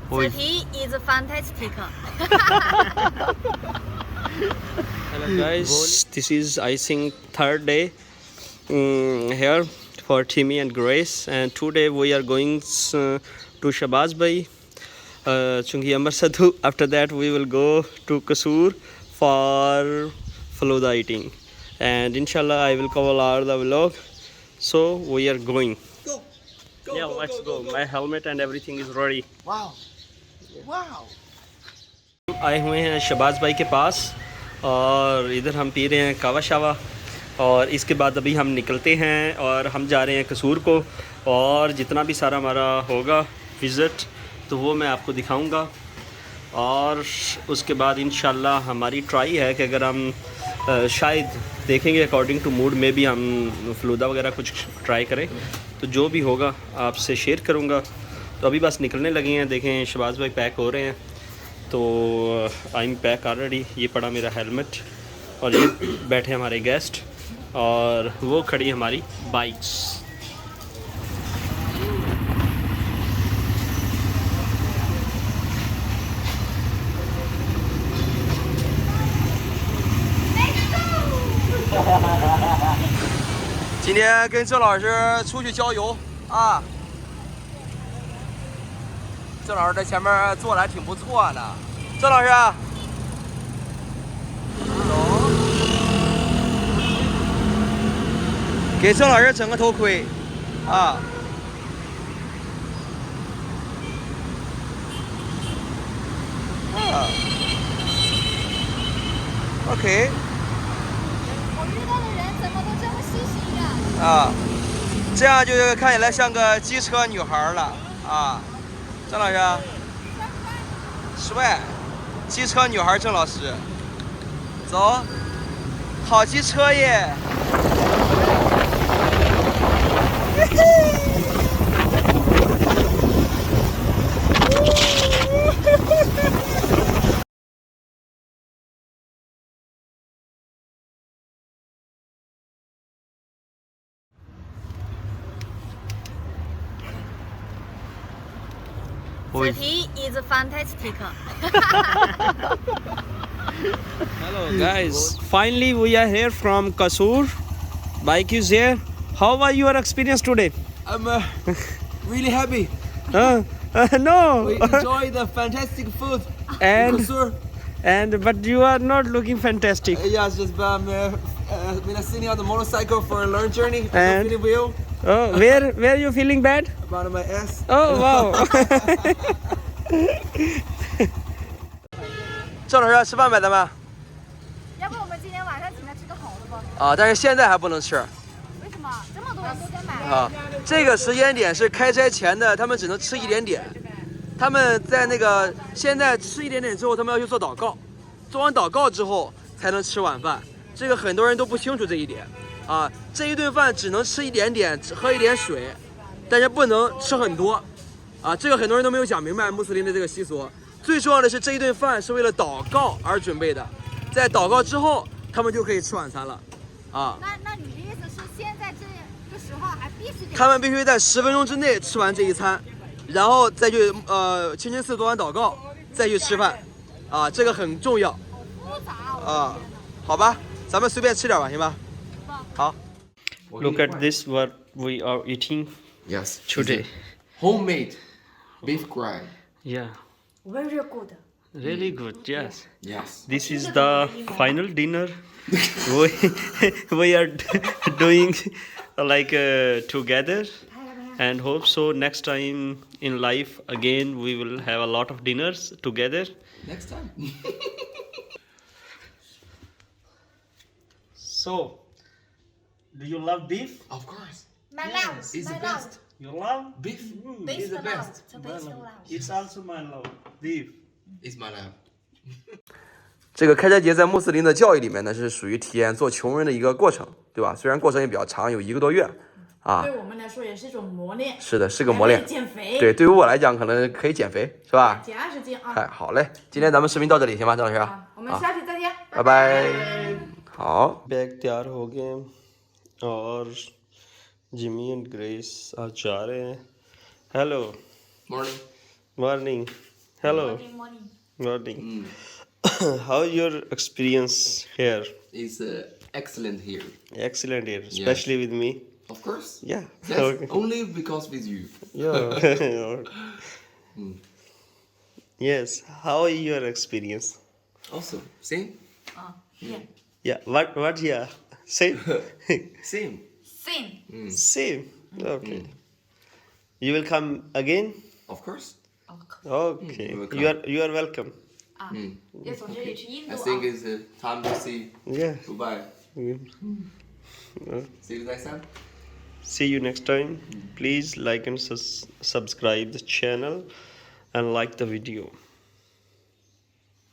The tea is fantastic. Hello guys, this is I think third day here for Timmy and Grace, and today we are going to Shabazz Bhai, Chungi Amar Sadhu. After that we will go to KASUR for Faluda eating, and inshallah I will cover all the vlog. So we are going. Yeah, let's go. My helmet and everything is ready. Wow. Wow. आए हुए हैं शबाज भाई के पास और इधर हम P रहे हैं कावा शावा, और इसके बाद अभी हम निकलते हैं और हम जा रहे हैं कसूर को, और जितना भी सारा हमारा होगा विज़िट तो वो मैं आपको दिखाऊंगा। और उसके बाद इंशाल्लाह हमारी ट्राई है कि अगर हम शायद देखेंगे अकॉर्डिंग टू मूड में भी हम फलूदा वगैरह कुछ ट्राई करें, तो जो भी होगा आपसे शेयर करूँगा। तो अभी बस निकलने लगे हैं, देखें शबाज भाई पैक हो रहे हैं, तो आई एम पैक ऑलरेडी। ये पड़ा मेरा हेलमेट और ये बैठे हमारे गेस्ट और वो खड़ी हमारी बाइक्स।今天跟郑老师出去郊游啊，郑老师在前面坐的还挺不错的。郑老师，走，给郑老师整个头盔啊。OK。我遇到的人怎么都这么细心呀？啊，这样就看起来像个机车女孩了啊。郑老师，帅，机车女孩郑老师，走，好机车耶！The tea is fantastic. Hello guys, finally we are here from KASUR. Bike is here. How was your experience today? I'm really happy. No. We enjoy the fantastic food. And Sir, but you are not looking fantastic. yeah, it's just been sitting on the motorcycle for a long journey. And- feeling wheel Oh, where you feeling bad? about my ass. Oh wow. 郑老师吃饭没？咱们要不我们今天晚上请他吃个好的吧？啊，但是现在还不能吃为什么这么多人都在买？啊。这个时间点是开斋前的，他们只能吃一点点。他们在那个现在吃一点点之后，他们要去做祷告，做完祷告之后才能吃晚饭。这个很多人都不清楚这一点啊。这一顿饭只能吃一点点，喝一点水，但是不能吃很多啊。这个很多人都没有讲明白穆斯林的这个习俗。最重要的是这一顿饭是为了祷告而准备的，在祷告之后，他们就可以吃晚餐了啊。那你的意思是现在这个时候还必须得？他们必须在10分钟之内吃完这一餐，然后再去清真寺做完祷告，再去吃饭，啊，这个很重要复杂啊。好吧，咱们随便吃点吧，行吧？好。 Look at this, what we are eating Yes. today. Homemade beef gray. Yeah, Very good. really good. Yes. Yes. This is the final dinner we are doing like together, and hope so next time in life again we will have a lot of dinners together. Next time. So, do you love beef? Of course. My love, It's the my best. love. You love Beef Base is the love. best. The base love. It's also my love. Beef. It's my love. 这个开斋节在穆斯林的教义里面呢，是属于体验做穷人的一个过程，对吧？虽然过程也比较长，有1个多月啊。对我们来说也是一种磨练，是的，是个磨练还。可以减肥，对，对于我来讲，可能可以减肥，是吧？减20斤啊！哎，好嘞，今天咱们视频到这里，行吧，郑老师？啊，我们下期再见，拜拜。好。 bag तैयार हो गए और Jimmy and grace आज जा रहे हैं। Hello Morning. Morning Hello. Morning, morning. Morning. How's your experience here? It's excellent here. Excellent here, especially with me. Of course. Yeah. Yes, Okay. only because with you. Yeah. Yes. How is your experience? Also, same? Yeah. Yeah. What? Yeah. Same. Same. Same. Same. Okay. You will come again? Of course. Okay. welcome. You are welcome. 啊，也总之也去印 I 度 think 啊。 it's time to say Yeah. goodbye. Mm. See you next time. See you next time. Please like and subscribe the channel and like the video.